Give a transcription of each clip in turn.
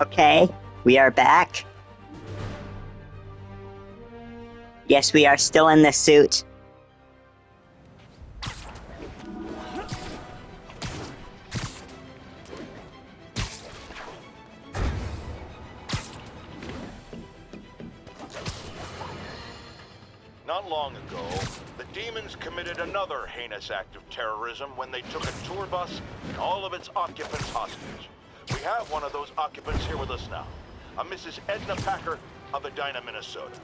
Okay, we are back. Yes, we are still in the suit. Not long ago, the demons committed another heinous act of terrorism when they took a tour bus and all of its occupants hostage. We have one of those occupants here with us now, a Mrs. Edna Packer of Edina, Minnesota.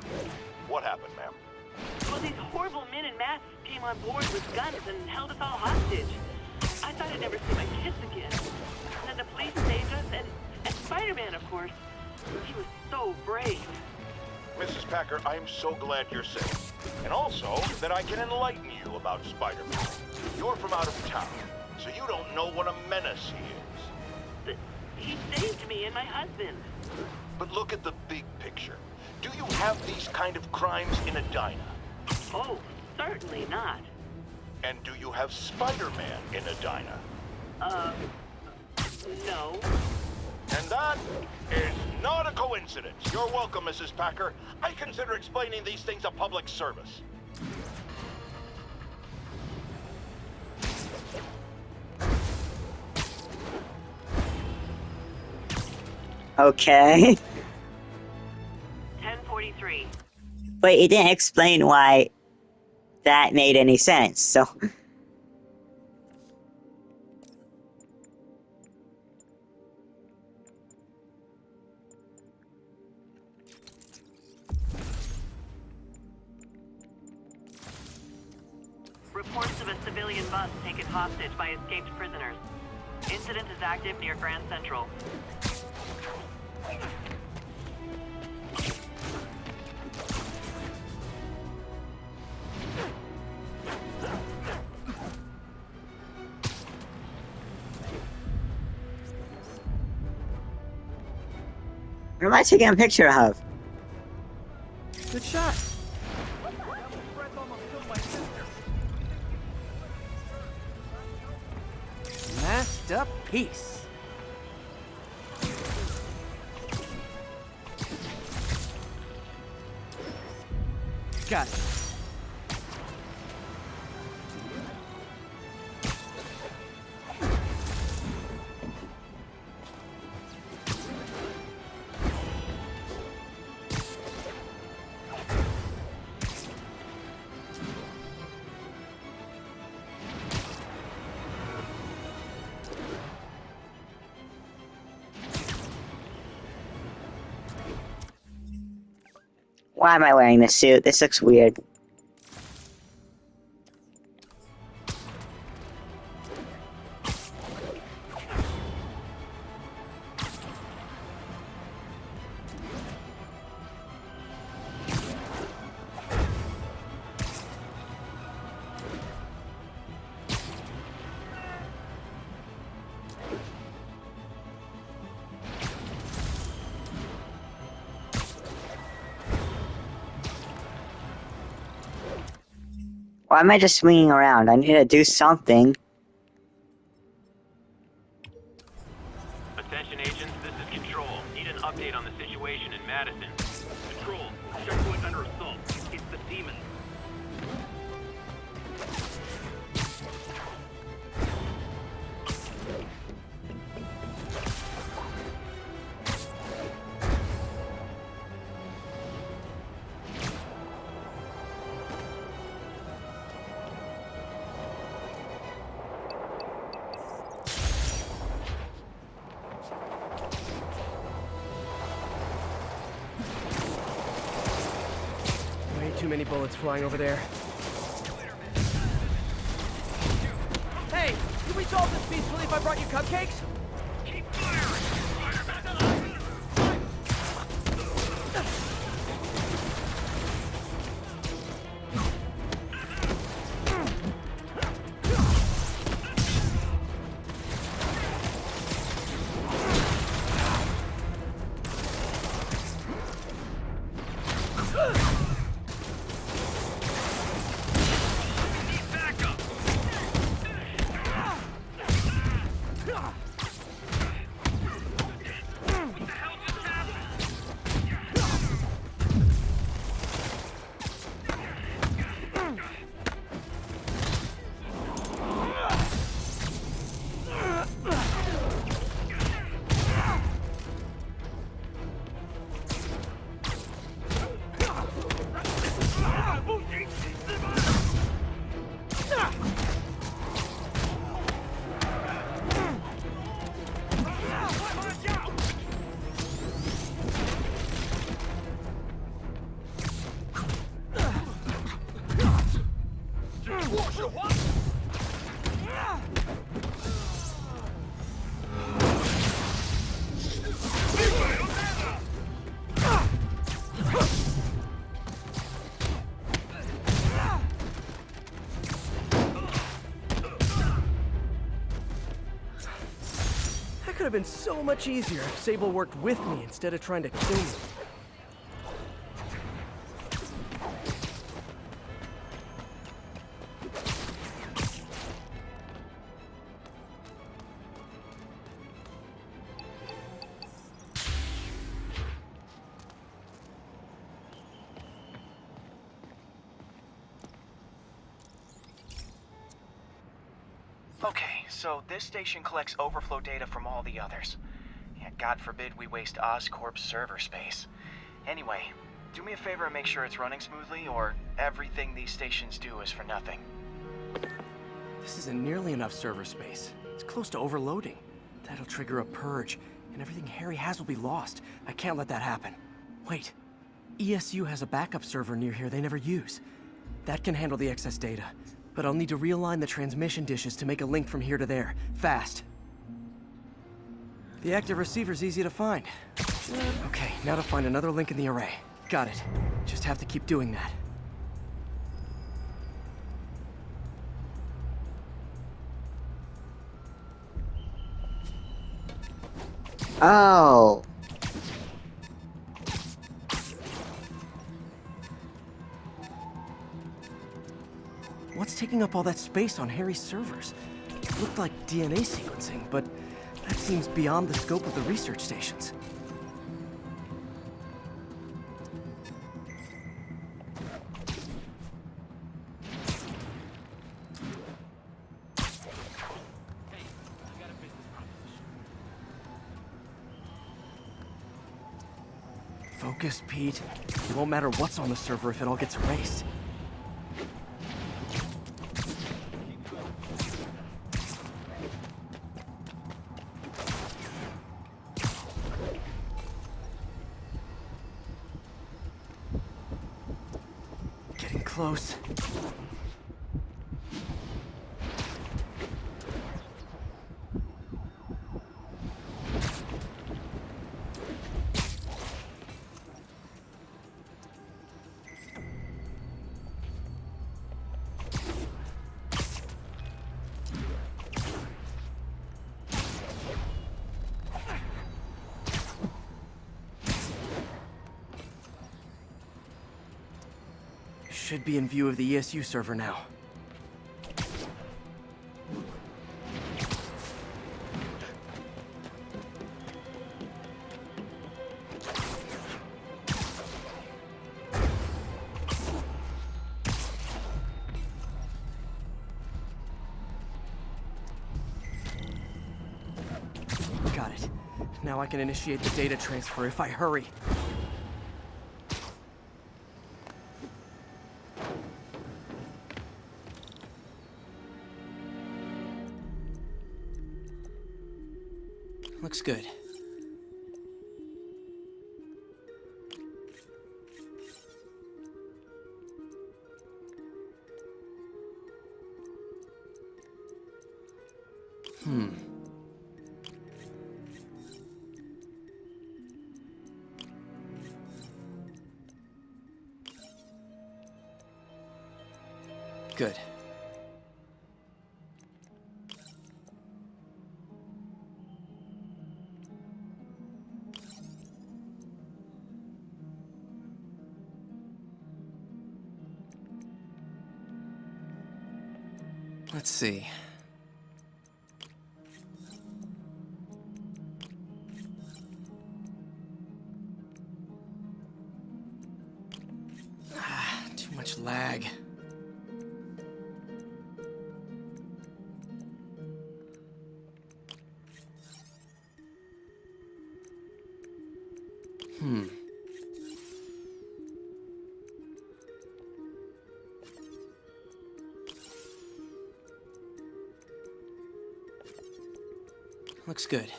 What happened, ma'am? Well, these horrible men in masks came on board with guns and held us all hostage. I thought I'd never see my kids again. And then the police saved us, and Spider-Man, of course. He was so brave. Mrs. Packer, I'm so glad you're safe. And also, that I can enlighten you about Spider-Man. You're from out of town, so you don't know what a menace he is. But he saved me and my husband. But look at the big picture. Do you have these kind of crimes in Edina? Oh, certainly not. And do you have Spider-Man in Edina? No. And that is not a coincidence. You're welcome, Mrs. Packer. I consider explaining these things a public service. Okay. 10:43. But he didn't explain why that made any sense, so... Reports of a civilian bus taken hostage by escaped prisoners. Incident is active near Grand Central. What am I taking a picture of? Good shot. Masked up piece. Got it. Why am I wearing this suit? This looks weird. Why am I just swinging around? I need to do something. Attention agents, this is Control. Need an update on the situation in Madison. Control, checkpoint under assault. It's the demon. Way too many bullets flying over there. Hey, can we solve this peacefully if I brought you cupcakes? Keep firing! been so much easier if Sable worked with me instead of trying to kill me. Okay, so this station collects overflow data from all the others. Yeah, God forbid we waste Oscorp's server space. Anyway, do me a favor and make sure it's running smoothly, or everything these stations do is for nothing. This isn't nearly enough server space. It's close to overloading. That'll trigger a purge, and everything Harry has will be lost. I can't let that happen. Wait. ESU has a backup server near here they never use. That can handle the excess data. But I'll need to realign the transmission dishes to make a link from here to there. Fast. The active receiver's easy to find. Okay, now to find another link in the array. Got it. Just have to keep doing that. Oh. What's taking up all that space on Harry's servers? It looked like DNA sequencing, but that seems beyond the scope of the research stations. Focus, Pete. It won't matter what's on the server if it all gets erased. Getting close. Should be in view of the ESU server now. Got it. Now I can initiate the data transfer if I hurry. Looks good. Good. Let's see. Too much lag. Looks good.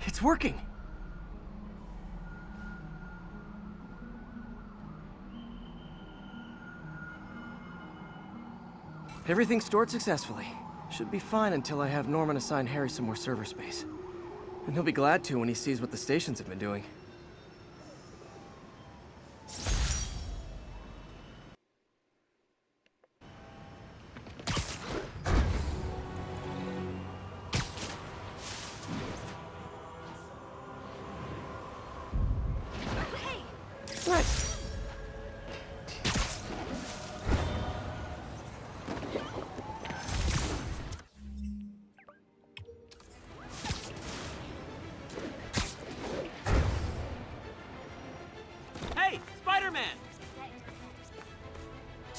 It's working! Everything stored successfully. Should be fine until I have Norman assign Harry some more server space. And he'll be glad to when he sees what the stations have been doing.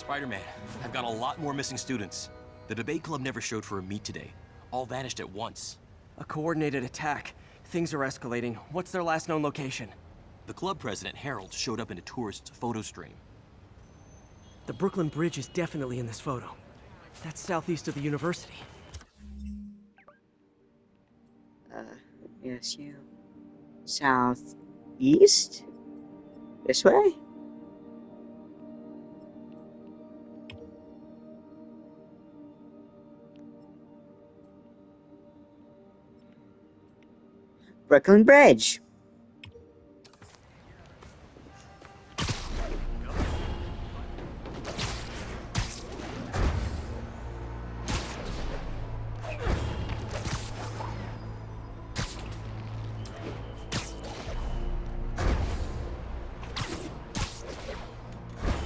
Spider-Man, I've got a lot more missing students. The debate club never showed for a meet today. All vanished at once. A coordinated attack. Things are escalating. What's their last known location? The club president, Harold, showed up in a tourist's photo stream. The Brooklyn Bridge is definitely in this photo. That's southeast of the university. Yes, you. Southeast? This way? Brooklyn Bridge.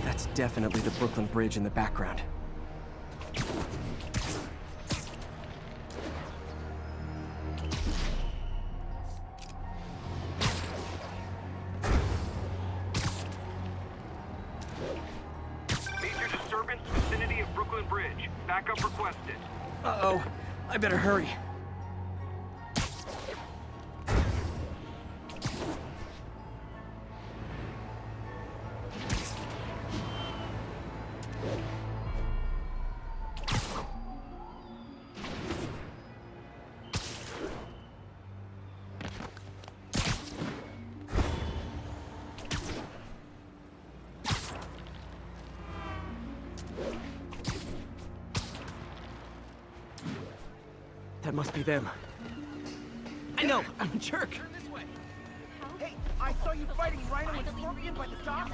That's definitely the Brooklyn Bridge in the background. Major disturbance vicinity of Brooklyn Bridge. Backup requested. Uh-oh. I better hurry. That must be them. I know! I'm a jerk! Hey, I saw you fighting Rhino and Scorpion by the dock.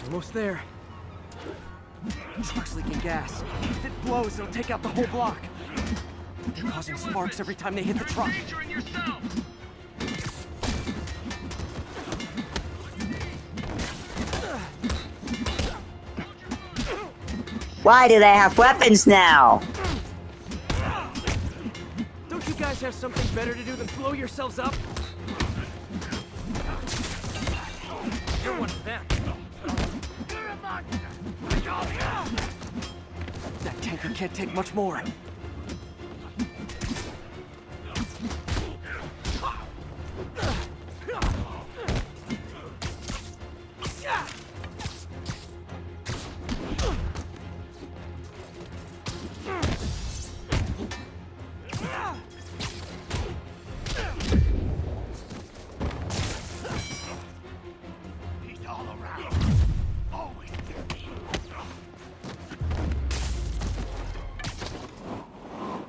Almost there. Truck's leaking gas. If it blows, it'll take out the whole block. They're causing sparks every time they hit the truck. Injuring yourself! Why do they have weapons now? Don't you guys have something better to do than blow yourselves up? You're one of them. That tanker can't take much more.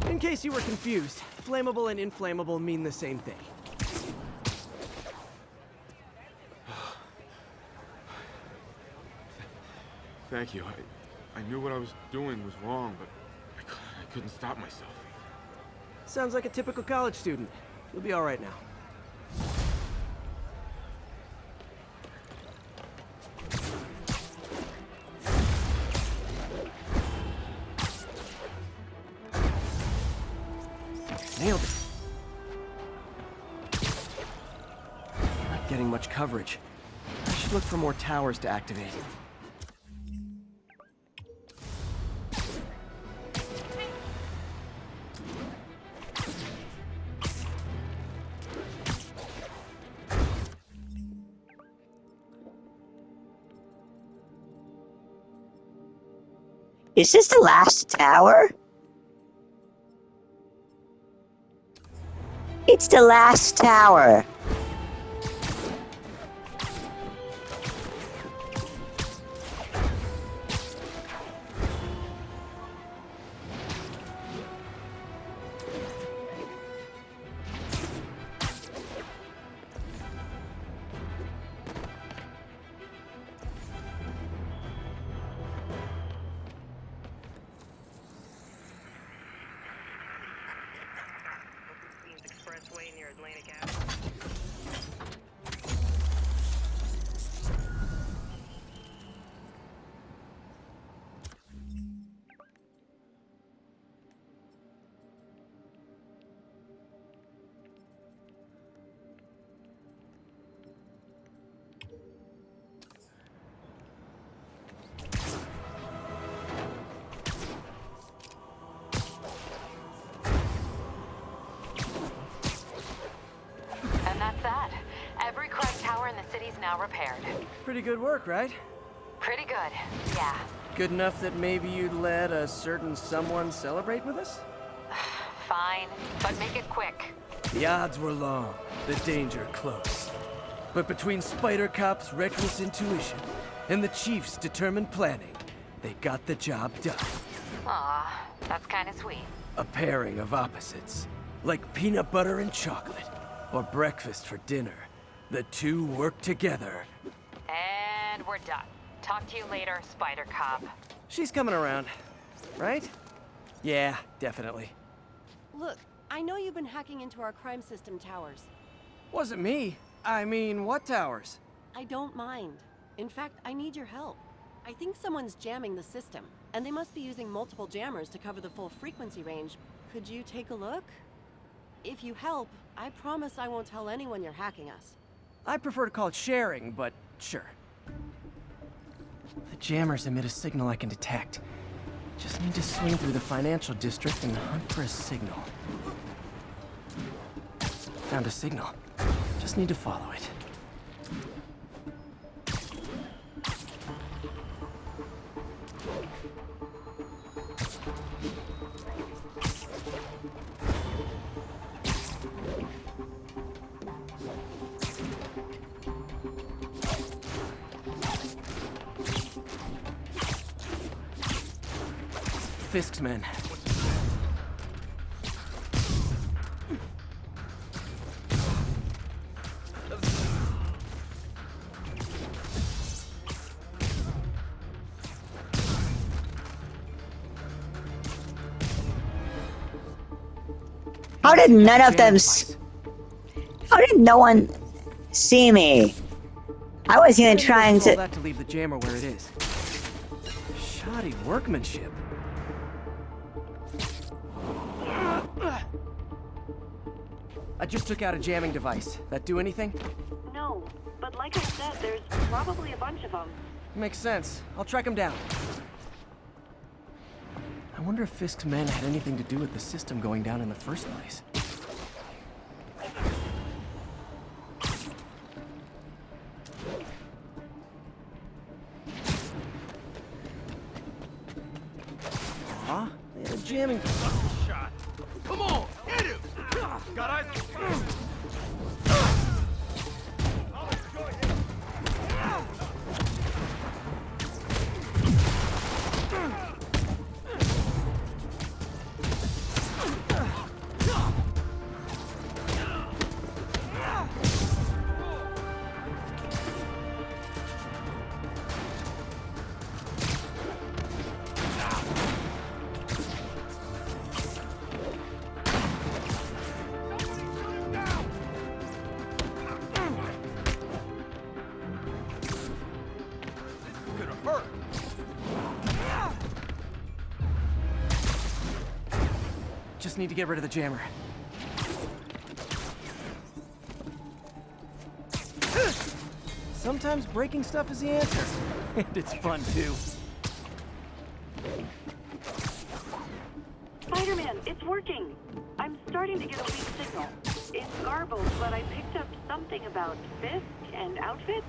In case you were confused, flammable and inflammable mean the same thing. Thank you. I knew what I was doing was wrong, but I couldn't stop myself. Sounds like a typical college student. You'll be all right now. Nailed it. Not getting much coverage. I should look for more towers to activate. Is this the last tower? It's the last tower. Expressway near Atlantic Avenue. now repaired. Pretty good work, right? Pretty good, yeah. Good enough that maybe you'd let a certain someone celebrate with us? Fine, but make it quick. The odds were long, the danger close. But between Spider Cop's reckless intuition and the Chief's determined planning, they got the job done. Aw, that's kinda sweet. A pairing of opposites, like peanut butter and chocolate, or breakfast for dinner. The two work together. And we're done. Talk to you later, Spider Cop. She's coming around, right? Yeah, definitely. Look, I know you've been hacking into our crime system towers. Wasn't me. I mean, what towers? I don't mind. In fact, I need your help. I think someone's jamming the system, and they must be using multiple jammers to cover the full frequency range. Could you take a look? If you help, I promise I won't tell anyone you're hacking us. I prefer to call it sharing, but sure. The jammers emit a signal I can detect. Just need to swing through the financial district and hunt for a signal. Found a signal. Just need to follow it. Fisk's men. How did none of them how did no one see me? I wasn't even trying Told to. that to leave the jammer where it is. Shoddy workmanship. I just took out a jamming device. That do anything? No, but like I said, there's probably a bunch of them. Makes sense. I'll track him down. I wonder if Fisk's men had anything to do with the system going down in the first place. Huh? They had a jamming... Shot. Come on, hit him! Got eyes? Just need to get rid of the jammer. Sometimes breaking stuff is the answer. And it's fun, too. Spider-Man, it's working. I'm starting to get a weak signal. It's garbled, but I picked up something about Fisk and outfits.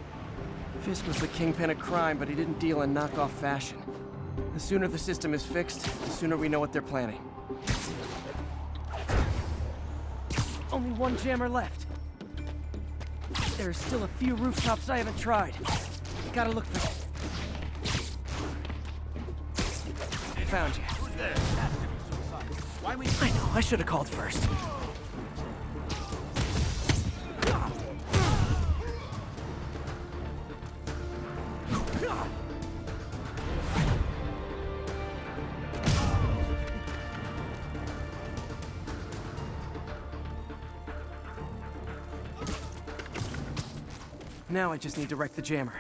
Fisk was the kingpin of crime, but he didn't deal in knockoff fashion. The sooner the system is fixed, the sooner we know what they're planning. Only one jammer left. There are still a few rooftops I haven't tried. Gotta look for... Found you. I know, I should have called first. Now I just need to wreck the jammer.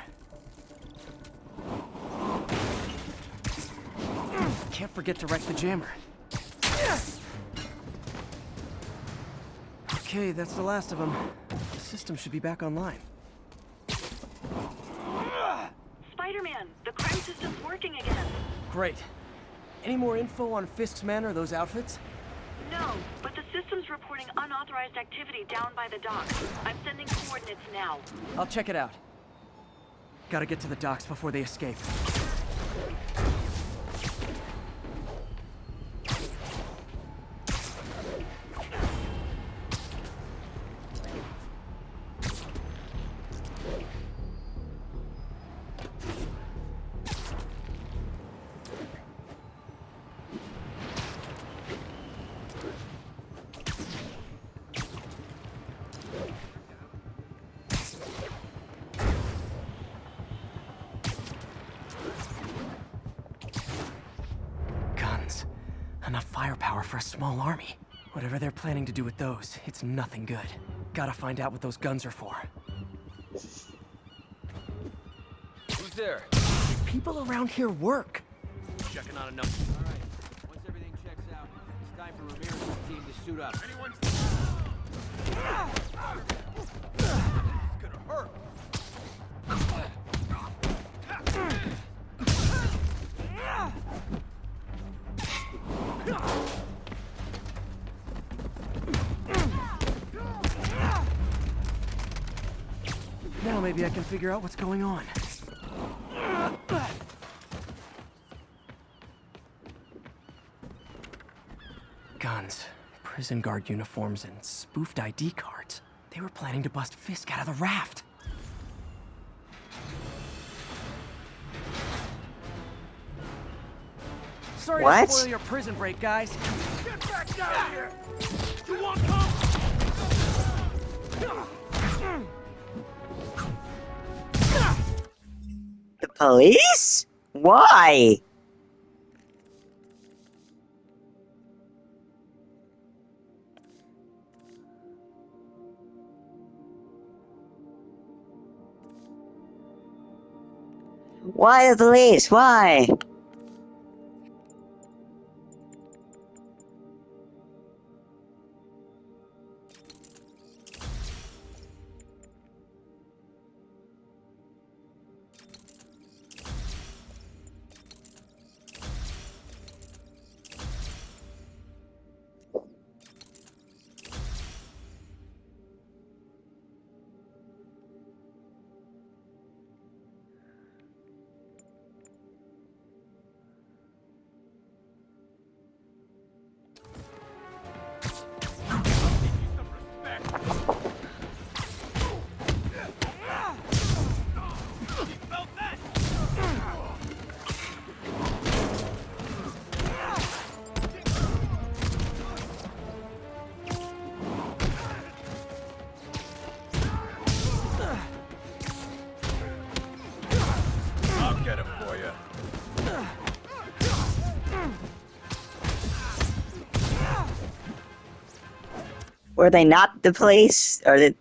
Can't forget to wreck the jammer. Okay, that's the last of them. The system should be back online. Spider-Man, the crime system's working again. Great. Any more info on Fisk's men or those outfits? No, but the system's reporting unauthorized activity down by the docks. I'm sending coordinates now. I'll check it out. Gotta get to the docks before they escape. Guns. Enough firepower for a small army. Whatever they're planning to do with those, it's nothing good. Gotta find out what those guns are for. Who's there? People around here work. Checking on a number. All right. Once everything checks out, it's time for Ramirez's team to suit up. Anyone's... It's gonna hurt. Now maybe I can figure out what's going on. Guns, prison guard uniforms, and spoofed ID cards. They were planning to bust Fisk out of the raft. Sorry What? to spoil your prison break, guys. Get back down here! You want come? The police? Why? Why the police? Why? I'll get him for you. Were they not the police? Or did...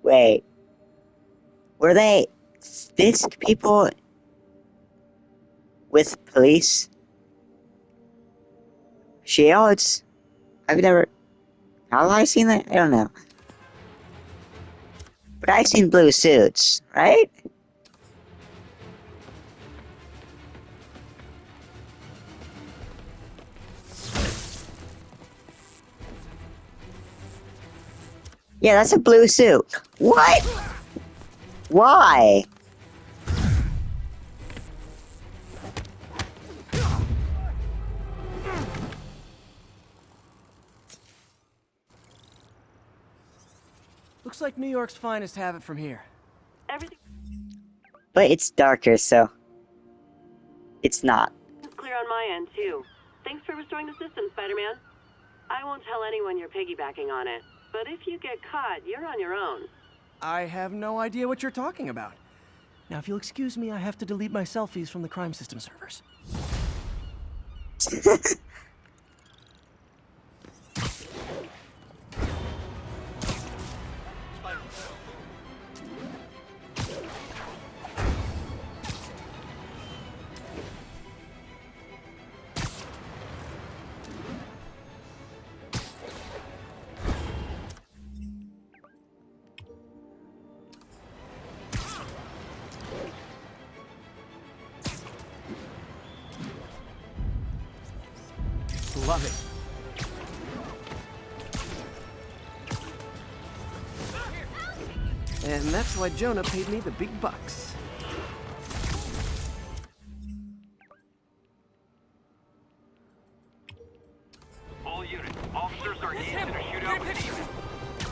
Wait. Were they Fisk people with police shields? I've never... Have I seen that? I don't know. But I've seen blue suits, right? Yeah, that's a blue suit. What? Why? Looks like New York's finest have it from here. Everything's But it's darker, so... It's not. clear on my end, too. Thanks for restoring the system, Spider-Man. I won't tell anyone you're piggybacking on it, but if you get caught, you're on your own. I have no idea what you're talking about. Now, if you'll excuse me, I have to delete my selfies from the crime system servers. Love it. And that's why Jonah paid me the big bucks. All units, officers are engaged in a shootout with demons.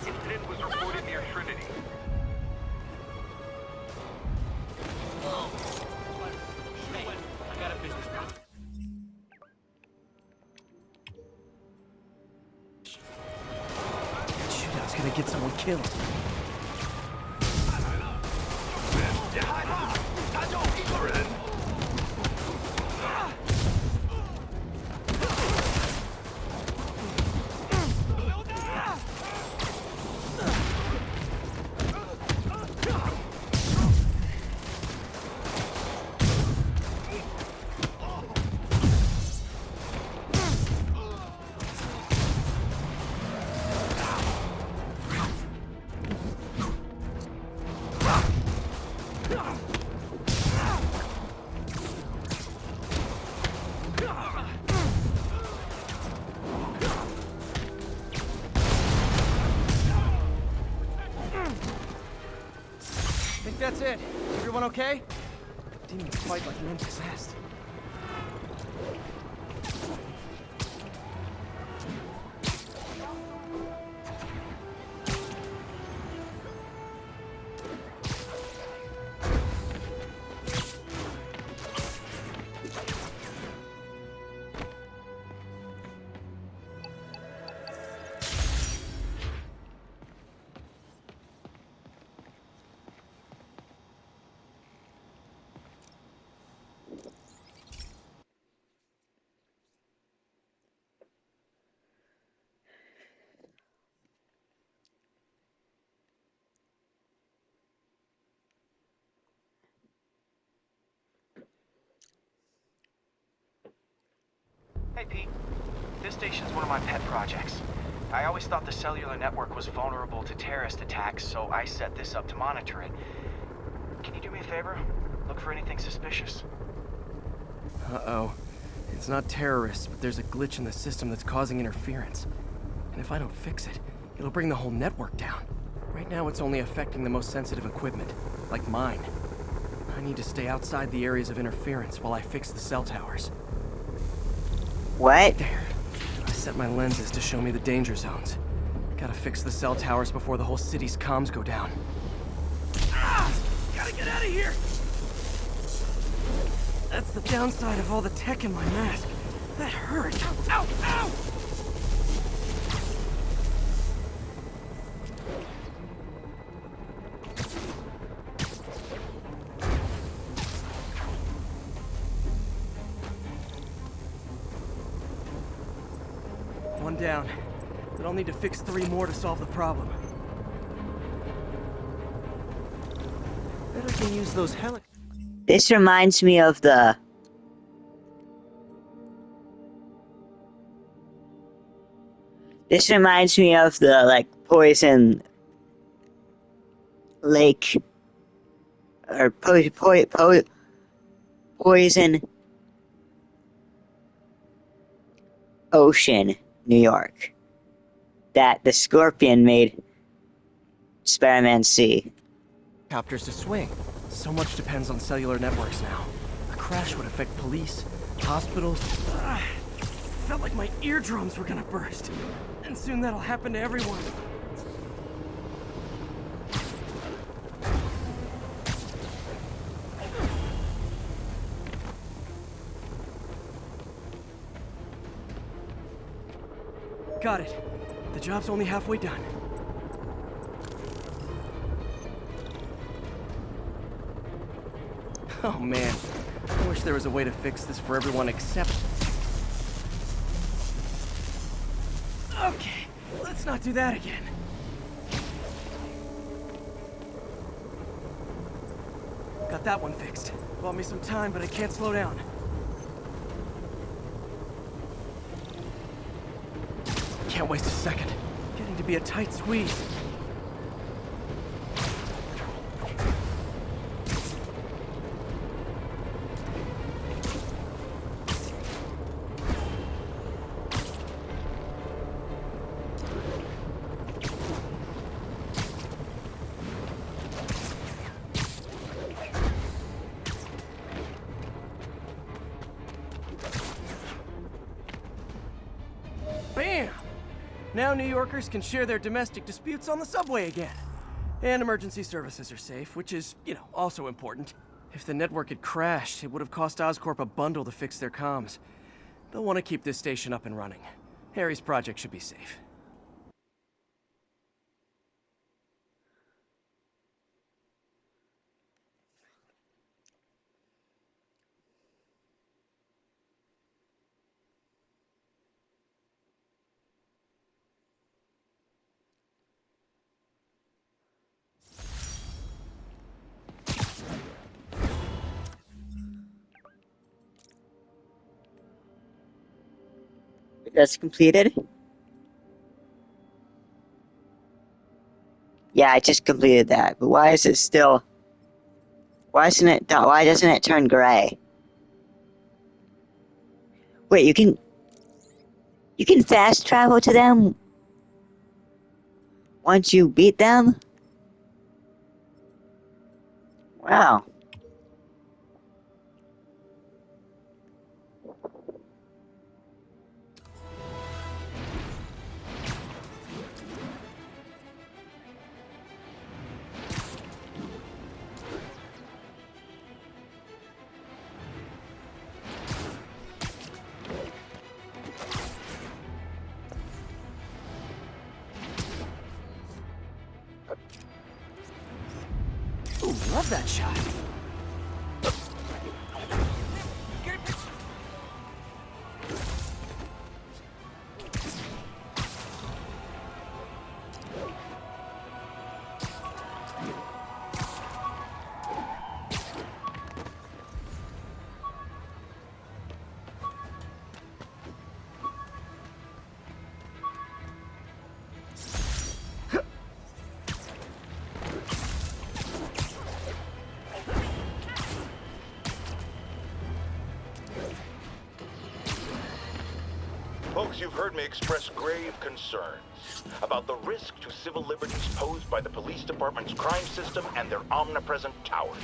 Incident was reported near Trinity. I got a business problem. That shootout's gonna get someone killed. Think that's it. Everyone okay? Demons fight like men possessed. Hey, Pete. This station's one of my pet projects. I always thought the cellular network was vulnerable to terrorist attacks, so I set this up to monitor it. Can you do me a favor? Look for anything suspicious. Uh-oh. It's not terrorists, but there's a glitch in the system that's causing interference. And if I don't fix it, it'll bring the whole network down. Right now, it's only affecting the most sensitive equipment, like mine. I need to stay outside the areas of interference while I fix the cell towers. What? There. I set my lenses to show me the danger zones. Gotta fix the cell towers before the whole city's comms go down. Gotta get out of here! That's the downside of all the tech in my mask. That hurt. Ow! Ow! One down. But I'll need to fix 3 more to solve the problem. Bet I can use those This reminds me of the... This reminds me of the, like, poison lake. Or poison ocean, New York. That the Scorpion made Spider-Man see. helicopters to swing. So much depends on cellular networks now. A crash would affect police, hospitals. Felt like my eardrums were gonna burst. And soon that'll happen to everyone. Got it. The job's only halfway done. Oh man, I wish there was a way to fix this for everyone except... Okay, let's not do that again. Got that one fixed. Bought me some time, but I can't slow down. Can't waste a second. Getting to be a tight squeeze. Now New Yorkers can share their domestic disputes on the subway again. And emergency services are safe, which is, also important. If the network had crashed, it would have cost Oscorp a bundle to fix their comms. They'll want to keep this station up and running. Harry's project should be safe. That's completed? Yeah, I just completed that. But why is it still... Why doesn't it turn gray? Wait, you can... You can fast travel to them once you beat them? Wow. Ooh, love that shot. Folks, you've heard me express grave concerns about the risk to civil liberties posed by the police department's crime system and their omnipresent towers.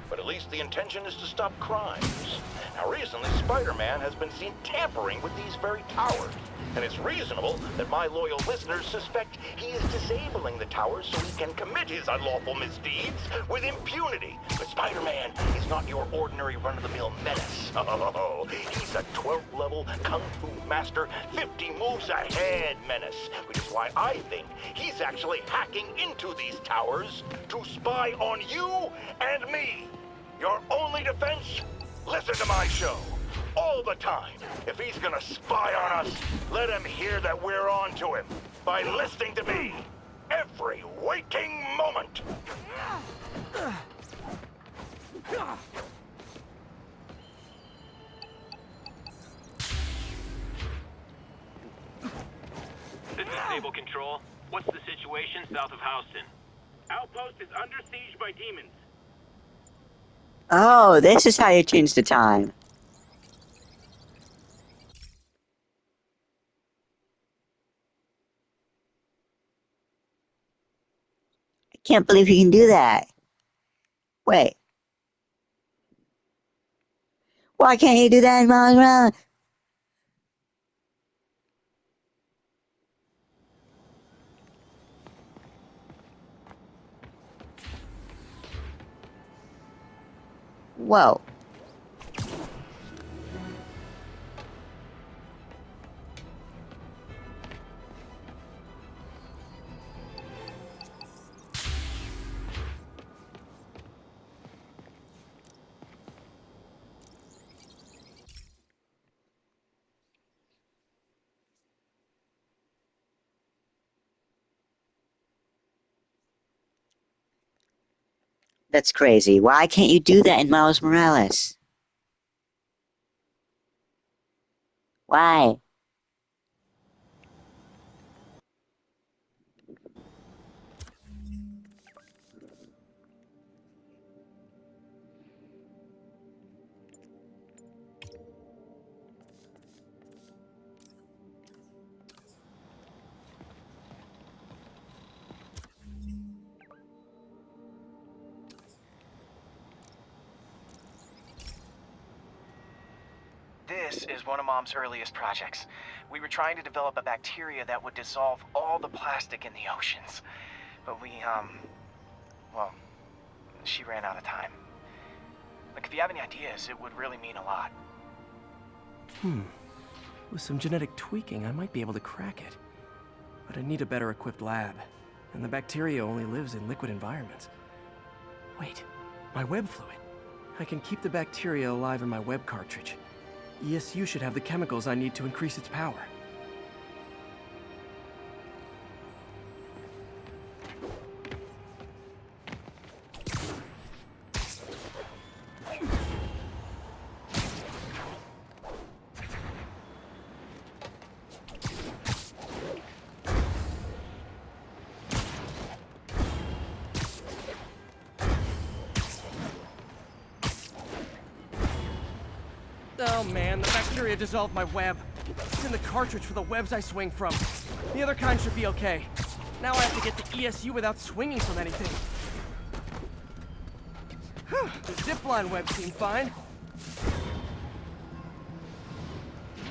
But at least the intention is to stop crimes. Now, recently, Spider-Man has been seen tampering with these very towers. And it's reasonable that my loyal listeners suspect he is disabling the towers so he can commit his unlawful misdeeds with impunity. But Spider-Man is not your ordinary run-of-the-mill menace. Oh, he's a 12th level Kung Fu master, 50 moves ahead menace, which is why I think he's actually hacking into these towers to spy on you and me. Your only defense? Listen to my show. All the time. If he's gonna spy on us, let him hear that we're on to him by listening to me every waking moment. This is Stable Control. What's the situation south of Houston? Outpost is under siege by demons. Oh, this is how you change the time. I can't believe you can do that. Wait. Why can't you do that in Miles Morales? Whoa. That's crazy. Why can't you do that in Miles Morales? Why? This This is one of Mom's earliest projects. We were trying to develop a bacteria that would dissolve all the plastic in the oceans. But well, she ran out of time. Like, if you have any ideas, it would really mean a lot. With some genetic tweaking, I might be able to crack it. But I need a better equipped lab. And the bacteria only lives in liquid environments. Wait, my web fluid. I can keep the bacteria alive in my web cartridge. ESU should have the chemicals I need to increase its power. Oh man, the bacteria dissolved my web. It's in the cartridge for the webs I swing from. The other kind should be okay. Now I have to get to ESU without swinging from anything. The zipline web seemed fine.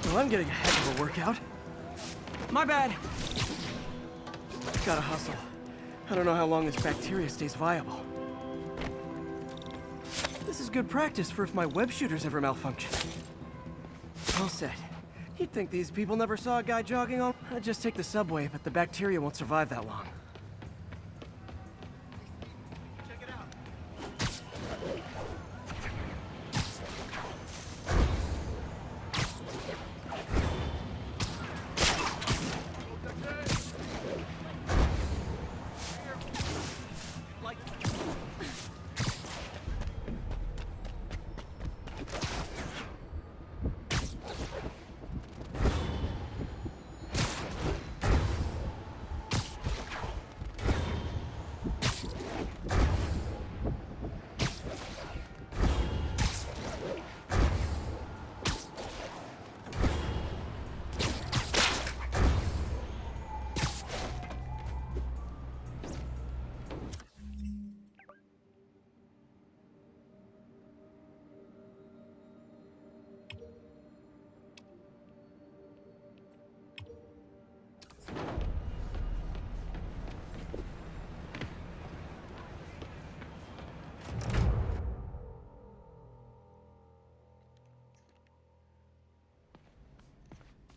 Well, I'm getting a heck of a workout. My bad. Gotta hustle. I don't know how long this bacteria stays viable. This is good practice for if my web shooters ever malfunction. All set. You'd think these people never saw a guy jogging on. I'd just take the subway, but the bacteria won't survive that long. Check it out.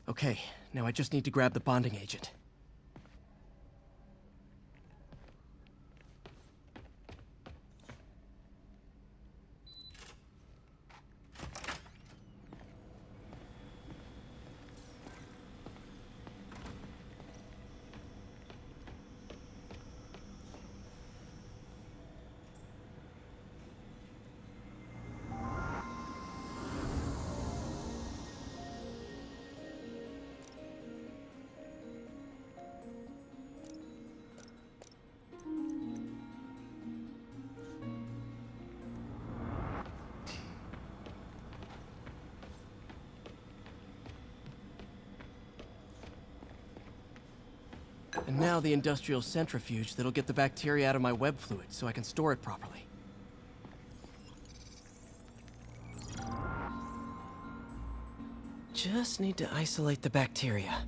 Okay, now I just need to grab the bonding agent. And now the industrial centrifuge that'll get the bacteria out of my web fluid so I can store it properly. Just need to isolate the bacteria.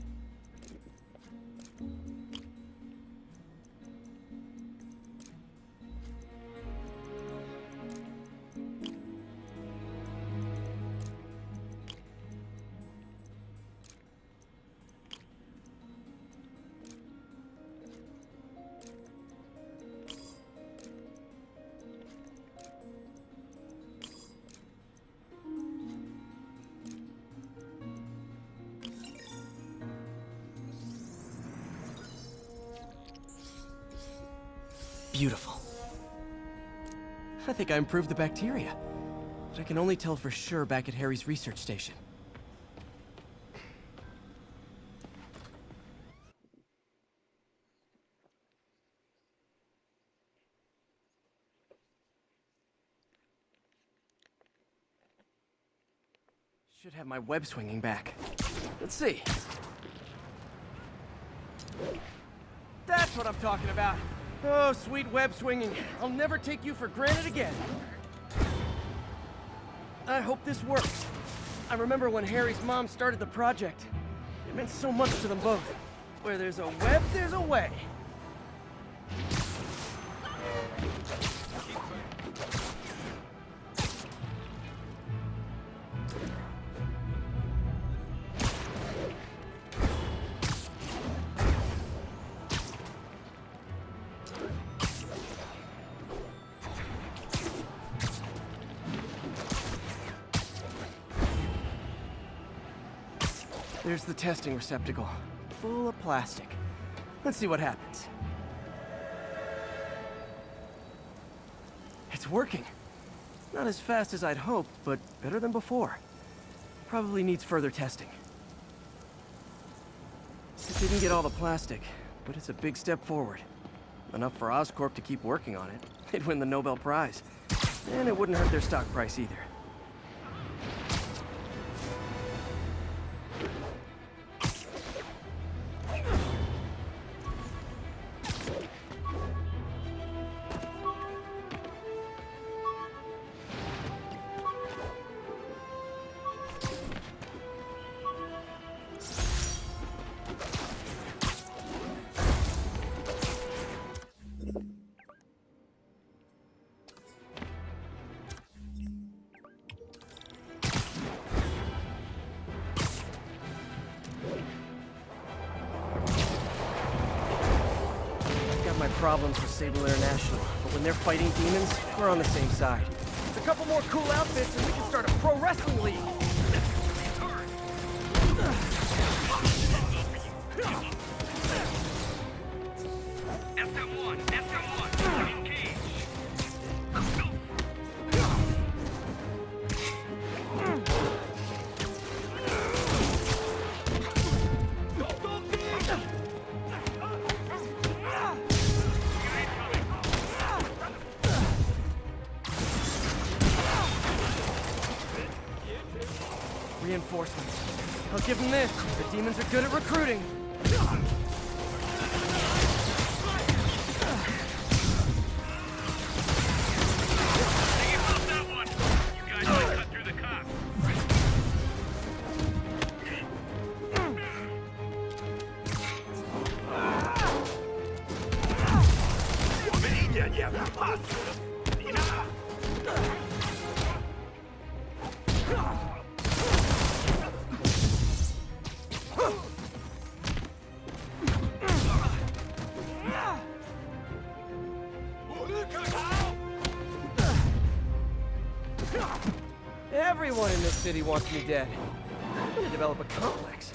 Beautiful. I think I improved the bacteria, but I can only tell for sure back at Harry's research station. Should have my web swinging back. Let's see. That's what I'm talking about. Oh, sweet web swinging. I'll never take you for granted again. I hope this works. I remember when Harry's mom started the project. It meant so much to them both. Where there's a web, there's a way. There's the testing receptacle, full of plastic. Let's see what happens. It's working. Not as fast as I'd hoped, but better than before. Probably needs further testing. It didn't get all the plastic, but it's a big step forward. Enough for Oscorp to keep working on it. They'd win the Nobel Prize. And it wouldn't hurt their stock price either. My problems with Sable International, but when they're fighting demons, we're on the same side. It's a couple more cool outfits and we can start a pro wrestling league! SM1, engage. Let's go. Reinforcements. I'll give them this. The demons are good at recruiting. Everyone in this city wants me dead. I'm gonna develop a complex.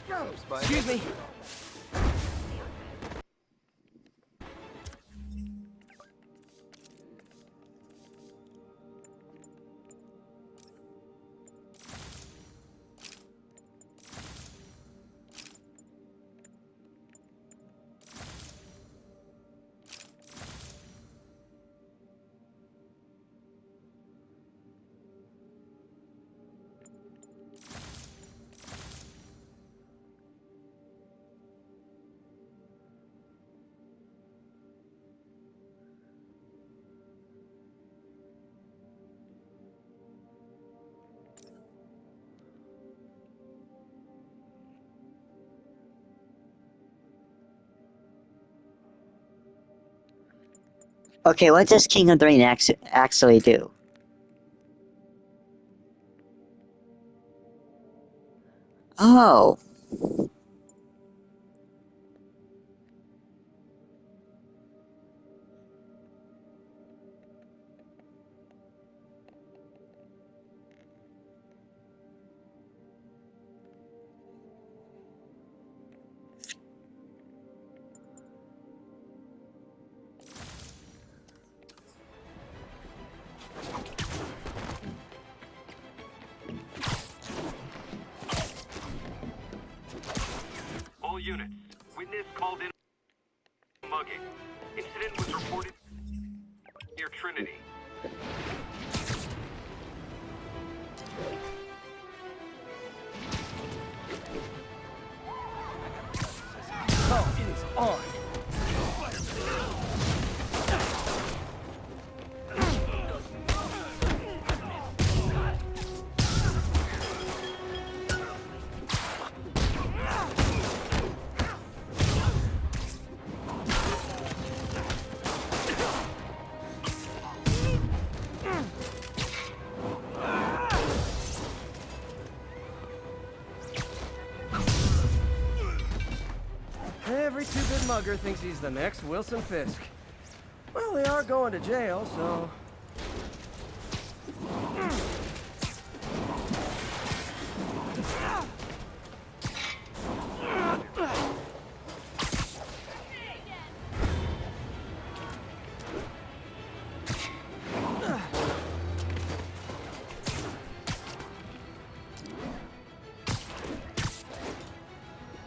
Excuse me. Okay, what does King of the Ring actually do? Oh. All units. Witness called in mugging. Incident was reported near Trinity. Oh, it is on. Every two-bit mugger thinks he's the next Wilson Fisk. Well, they are going to jail, so...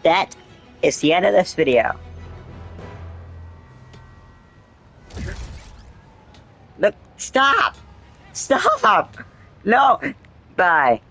That is the end of this video. Look, stop! Stop! No! Bye.